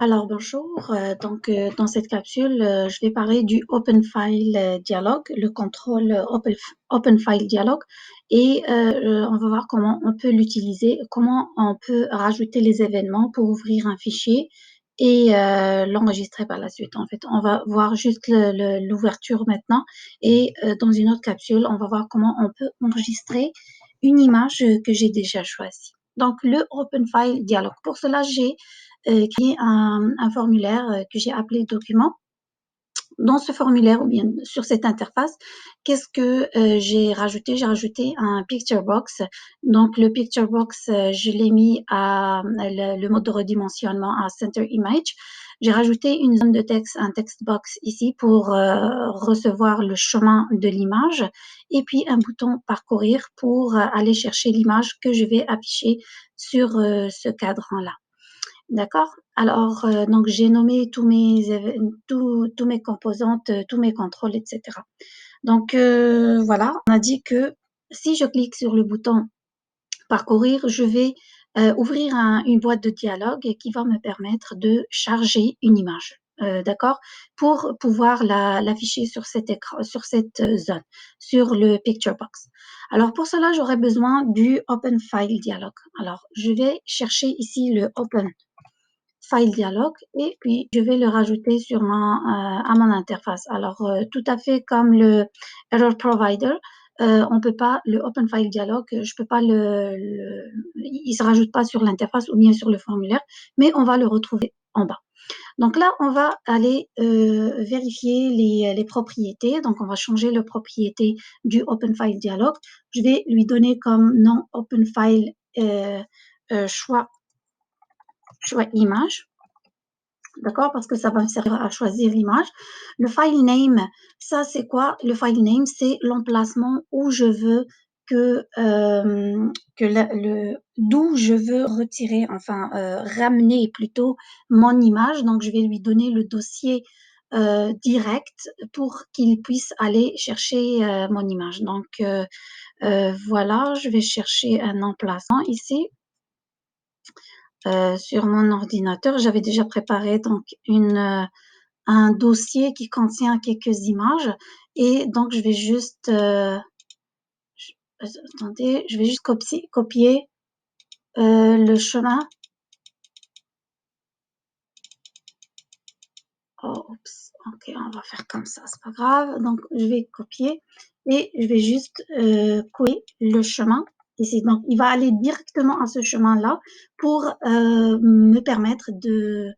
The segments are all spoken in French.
Alors bonjour, dans cette capsule, je vais parler du Open File Dialog, le contrôle Open File Dialog et on va voir comment on peut l'utiliser, comment on peut rajouter les événements pour ouvrir un fichier et l'enregistrer par la suite. En fait, on va voir juste l'ouverture maintenant et dans une autre capsule, on va voir comment on peut enregistrer une image que j'ai déjà choisie. Donc, le Open File Dialog. Pour cela, j'ai créé un formulaire que j'ai appelé document. Dans ce formulaire ou bien sur cette interface, qu'est-ce que j'ai rajouté? J'ai rajouté un picture box. Donc le picture box, je l'ai mis à le mode de redimensionnement à center image. J'ai rajouté une zone de texte, un text box ici pour recevoir le chemin de l'image et puis un bouton parcourir pour aller chercher l'image que je vais afficher sur ce cadran-là. D'accord? Alors, donc j'ai nommé tous mes composantes, tous mes contrôles, etc. Donc, voilà, on a dit que si je clique sur le bouton parcourir, je vais ouvrir une boîte de dialogue qui va me permettre de charger une image. D'accord? Pour pouvoir l'afficher sur cet écran, sur cette zone, sur le picture box. Alors, pour cela, j'aurai besoin du Open File Dialog. Alors, je vais chercher ici le Open File Dialog et puis je vais le rajouter à mon interface. Alors, tout à fait comme le Error Provider, on peut pas, le Open File Dialog, je peux pas il se rajoute pas sur l'interface ou bien sur le formulaire, mais on va le retrouver en bas. Donc là, on va aller vérifier les propriétés. Donc, on va changer la propriété du Open File Dialog. Je vais lui donner comme nom Open File choix image. D'accord? Parce que ça va me servir à choisir l'image. Le file name, ça c'est quoi? Le file name, c'est l'emplacement où je veux d'où je veux retirer, enfin ramener plutôt mon image. Donc je vais lui donner le dossier direct pour qu'il puisse aller chercher mon image. Donc voilà, je vais chercher un emplacement ici. Sur mon ordinateur, j'avais déjà préparé donc un dossier qui contient quelques images et donc je vais juste attendez, je vais juste copier le chemin. Oh, oups, ok, on va faire comme ça, c'est pas grave. Donc je vais copier et je vais juste couper le chemin ici. Donc il va aller directement à ce chemin-là pour me permettre de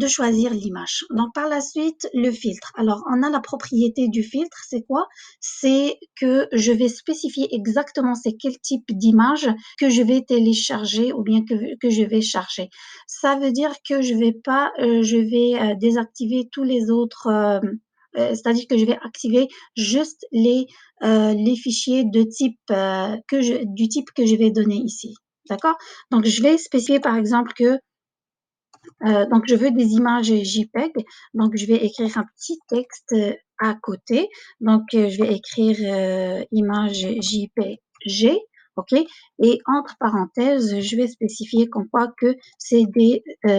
choisir l'image. Donc, par la suite, le filtre. Alors, on a la propriété du filtre. C'est quoi? C'est que je vais spécifier exactement c'est quel type d'image que je vais télécharger ou bien que je vais charger. Ça veut dire que je vais désactiver tous les autres, c'est-à-dire que je vais activer juste les fichiers de type, du type que je vais donner ici. D'accord? Donc, je vais spécifier par exemple que donc, je veux des images JPEG. Donc, je vais écrire un petit texte à côté. Donc, je vais écrire image JPG. OK? Et entre parenthèses, je vais spécifier comme quoi que c'est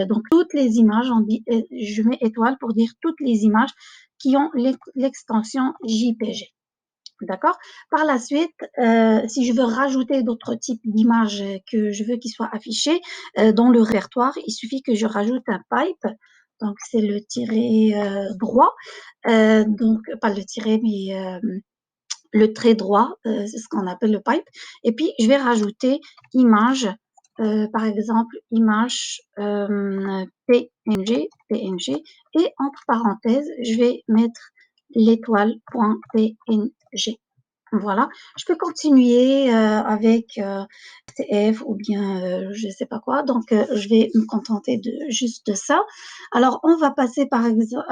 donc toutes les images, je mets étoile pour dire toutes les images qui ont l'extension JPG. D'accord? Par la suite, si je veux rajouter d'autres types d'images que je veux qu'ils soient affichés dans le répertoire, il suffit que je rajoute un pipe. Donc, c'est le tiret droit. Donc, pas le tiret, mais le trait droit, c'est ce qu'on appelle le pipe. Et puis, je vais rajouter image, par exemple, image PNG, et entre parenthèses, je vais mettre l'étoile.png. Voilà, je peux continuer avec TF ou bien je ne sais pas quoi. Donc, je vais me contenter de juste de ça. Alors, on va passer par exemple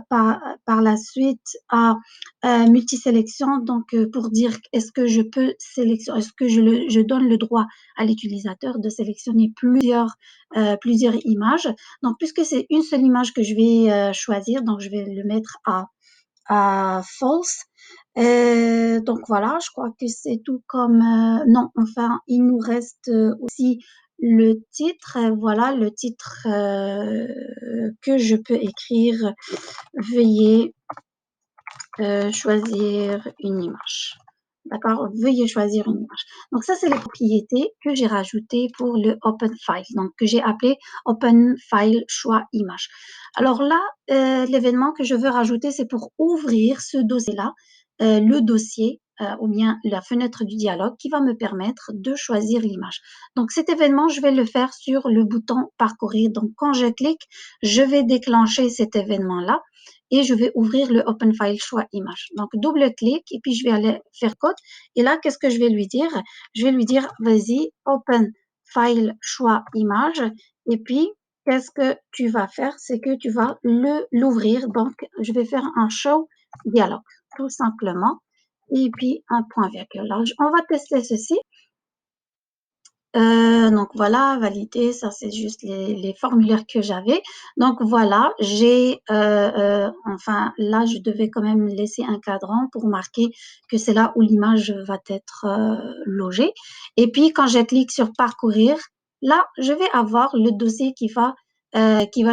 par la suite à multisélection. Donc, pour dire est-ce que je peux sélectionner, est-ce que je donne le droit à l'utilisateur de sélectionner plusieurs images. Donc, puisque c'est une seule image que je vais choisir, donc je vais le mettre à false. Donc voilà, je crois que c'est tout comme non, enfin, il nous reste aussi le titre. Voilà, le titre que je peux écrire veuillez choisir une image. D'accord? Veuillez choisir une image. Donc, ça, c'est les propriétés que j'ai rajoutées pour le Open File. Donc, que j'ai appelé Open File choix image. Alors là, l'événement que je veux rajouter, c'est pour ouvrir ce dossier-là, le dossier ou bien la fenêtre du dialogue qui va me permettre de choisir l'image. Donc, cet événement, je vais le faire sur le bouton parcourir. Donc, quand je clique, je vais déclencher cet événement-là et je vais ouvrir le Open File choix image. Donc, double-clic et puis je vais aller faire code. Et là, qu'est-ce que je vais lui dire? Je vais lui dire, vas-y, Open File choix image. Et puis, qu'est-ce que tu vas faire? C'est que tu vas l'ouvrir. Donc, je vais faire un show dialogue, tout simplement. Et puis, un point virgule. Alors, on va tester ceci. Donc voilà, valider, ça c'est juste les formulaires que j'avais. Donc voilà, enfin là je devais quand même laisser un cadran pour marquer que c'est là où l'image va être logée. Et puis quand je clique sur parcourir, là je vais avoir le dossier qui va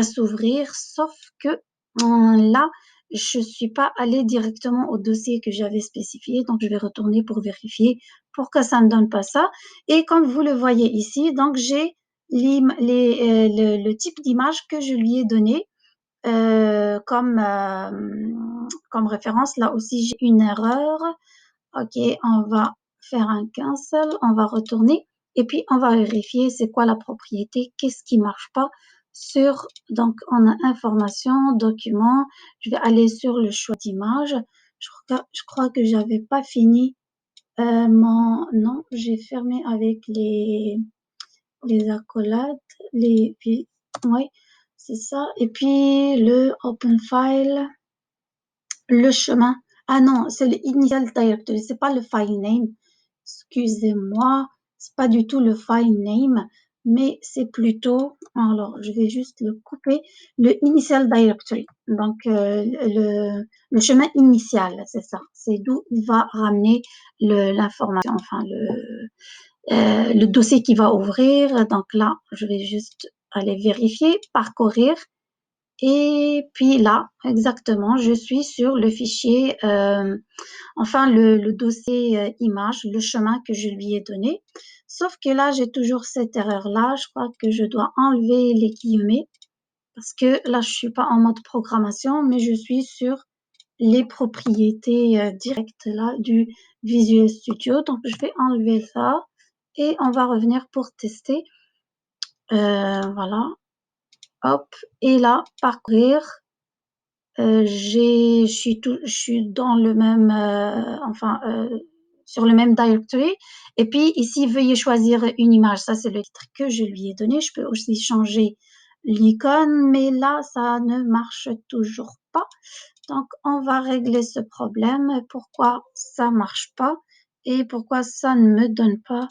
s'ouvrir, sauf que là je suis pas allée directement au dossier que j'avais spécifié, donc je vais retourner pour vérifier pourquoi ça ne donne pas ça. Et comme vous le voyez ici, donc j'ai le type d'image que je lui ai donné comme référence. Là aussi, j'ai une erreur. OK, on va faire un cancel, on va retourner et puis on va vérifier c'est quoi la propriété, qu'est-ce qui marche pas sur, donc on a information, document, je vais aller sur le choix d'image. Je crois que j'avais pas fini non, j'ai fermé avec les accolades, oui, c'est ça. Et puis le open file, le chemin. Ah non, c'est le initial directory, c'est pas le file name. Excusez-moi, c'est pas du tout le file name, mais c'est plutôt, alors je vais juste le couper, le initial directory. Donc le chemin initial, c'est ça. C'est d'où il va ramener l'information, enfin le dossier qui va ouvrir. Donc là, je vais juste aller vérifier, parcourir. Et puis là, exactement, je suis sur le fichier, enfin le dossier image, le chemin que je lui ai donné. Sauf que là, j'ai toujours cette erreur-là. Je crois que je dois enlever les guillemets parce que là, je suis pas en mode programmation, mais je suis sur les propriétés directes là du Visual Studio. Donc, je vais enlever ça et on va revenir pour tester. Voilà, hop, et là, parcourir. Je suis dans le même, sur le même directory. Et puis ici, veuillez choisir une image. Ça, c'est le titre que je lui ai donné. Je peux aussi changer l'icône, mais là, ça ne marche toujours pas. Donc, on va régler ce problème. Pourquoi ça marche pas et pourquoi ça ne me donne pas.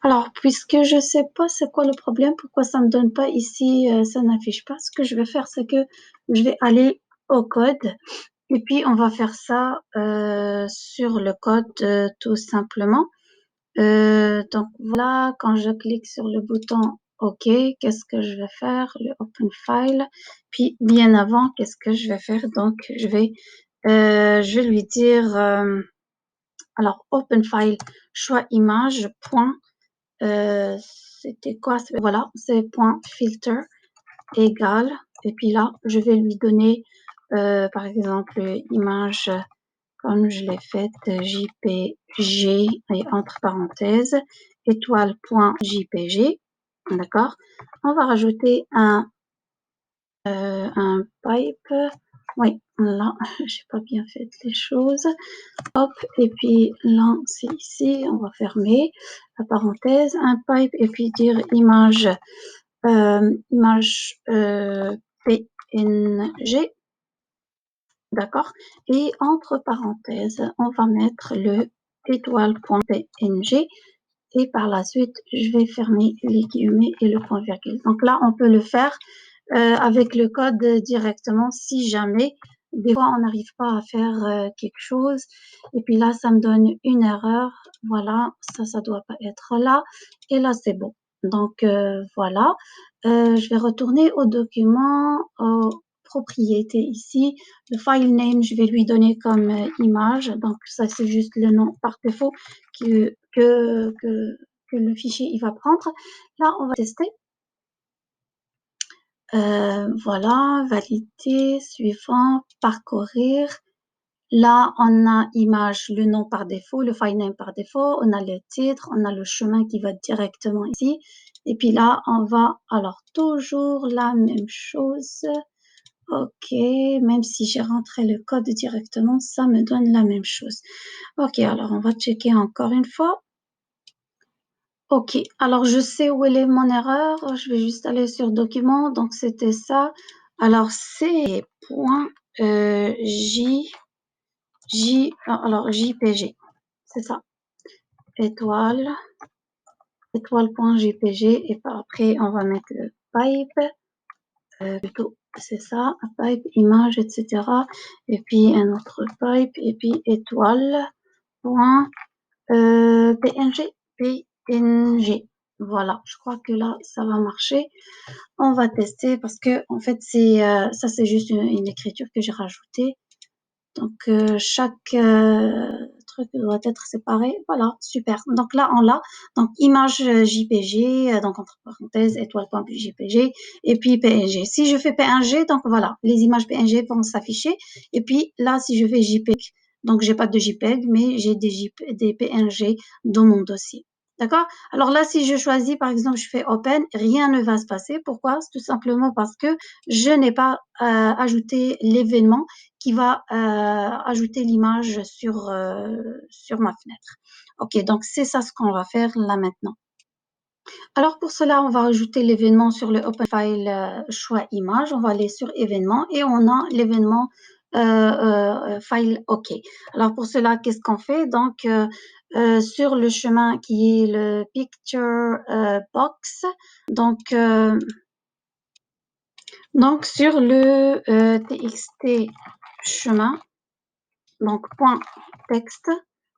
Alors, puisque je sais pas c'est quoi le problème, pourquoi ça me donne pas ici, ça n'affiche pas. Ce que je vais faire, c'est que je vais aller au code et puis on va faire ça sur le code tout simplement. Donc voilà, quand je clique sur le bouton OK, qu'est-ce que je vais faire? Le Open File. Puis bien avant, qu'est-ce que je vais faire? Donc je vais lui dire alors Open File choix image point c'était quoi? Voilà, c'est point filter égal. Et puis là, je vais lui donner, par exemple, image comme je l'ai faite, JPG et entre parenthèses, étoile.jpg. D'accord? On va rajouter un pipe. Oui, là, j'ai pas bien fait les choses. Hop, et puis là, c'est ici, on va fermer la parenthèse, un pipe, et puis dire image, PNG, d'accord? Et entre parenthèses, on va mettre le étoile.png, et par la suite, je vais fermer les guillemets et le point virgule. Donc là, on peut le faire avec le code directement si jamais des fois on n'arrive pas à faire quelque chose et puis là ça me donne une erreur. Voilà, ça doit pas être là et là c'est bon. Donc, voilà. Je vais retourner au document, aux propriétés ici. Le file name, je vais lui donner comme image. Donc, ça, c'est juste le nom par défaut que le fichier il va prendre. Là, on va tester. Voilà, valider, suivant, parcourir. Là, on a image, le nom par défaut, le file name par défaut, on a le titre, on a le chemin qui va directement ici. Et puis là, on va, alors, toujours la même chose. OK, même si j'ai rentré le code directement, ça me donne la même chose. OK, alors on va checker encore une fois. OK, alors je sais où est mon erreur. Je vais juste aller sur document. Donc, c'était ça. Alors, c'est point alors JPG, c'est ça. Étoile, étoile.jpg et après on va mettre le pipe, plutôt c'est ça, pipe, image, etc. Et puis un autre pipe et puis étoile, point, PNG, PNG. Voilà, je crois que là ça va marcher. On va tester parce que en fait c'est ça c'est juste une écriture que j'ai rajoutée. Donc, chaque truc doit être séparé. Voilà, super. Donc là, on l'a. Donc, image JPG, donc entre parenthèses, étoile.jpg, et puis PNG. Si je fais PNG, donc voilà, les images PNG vont s'afficher. Et puis là, si je fais JPEG, donc j'ai pas de JPEG, mais j'ai des PNG dans mon dossier. D'accord? Alors là, si je choisis, par exemple, je fais Open, rien ne va se passer. Pourquoi? Tout simplement parce que je n'ai pas ajouté l'événement qui va ajouter l'image sur ma fenêtre. OK, donc c'est ça ce qu'on va faire là maintenant. Alors pour cela, on va ajouter l'événement sur le OpenFile choix image. On va aller sur événement et on a l'événement file OK. Alors pour cela, qu'est-ce qu'on fait? Donc sur le chemin qui est le picture box, donc sur le txt chemin, donc point texte,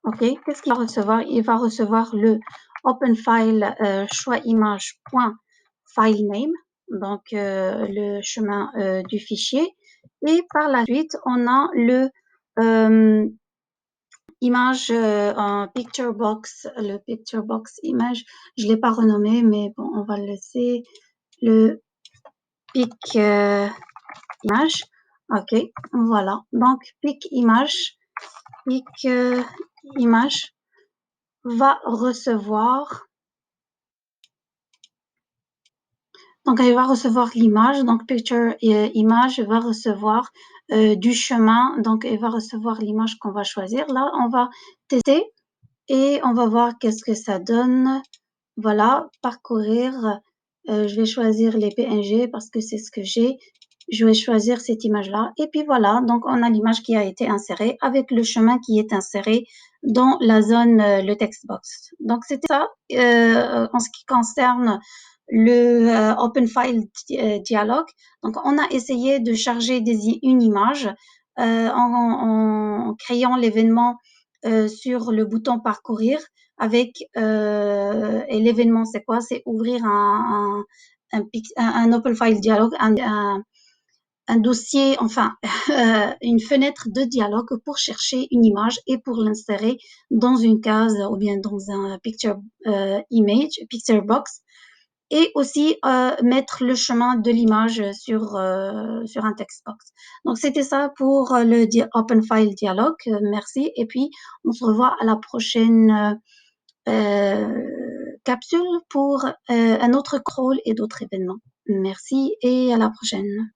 ok, qu'est-ce qu'il va recevoir? Il va recevoir le OpenFile choix image point file name, donc le chemin du fichier. Et par la suite, on a le image en picture box, le picture box image. Je l'ai pas renommé, mais bon, on va le laisser le pic image. Ok, voilà. Donc pic image image va recevoir, donc elle va recevoir l'image, donc picture image va recevoir du chemin, donc elle va recevoir l'image qu'on va choisir. Là, on va tester et on va voir qu'est-ce que ça donne. Voilà, parcourir. Je vais choisir les PNG parce que c'est ce que j'ai. Je vais choisir cette image-là. Et puis voilà, donc on a l'image qui a été insérée avec le chemin qui est inséré dans la zone, le text box. Donc c'était ça en ce qui concerne le OpenFile dialogue. Donc on a essayé de charger une image en créant l'événement sur le bouton parcourir avec et l'événement c'est quoi? C'est ouvrir un open file dialogue, un dossier, enfin une fenêtre de dialogue pour chercher une image et pour l'insérer dans une case ou bien dans un picture image, picture box et aussi mettre le chemin de l'image sur un text box. Donc c'était ça pour le Open File Dialog. Merci et puis on se revoit à la prochaine capsule pour un autre crawl et d'autres événements. Merci et à la prochaine.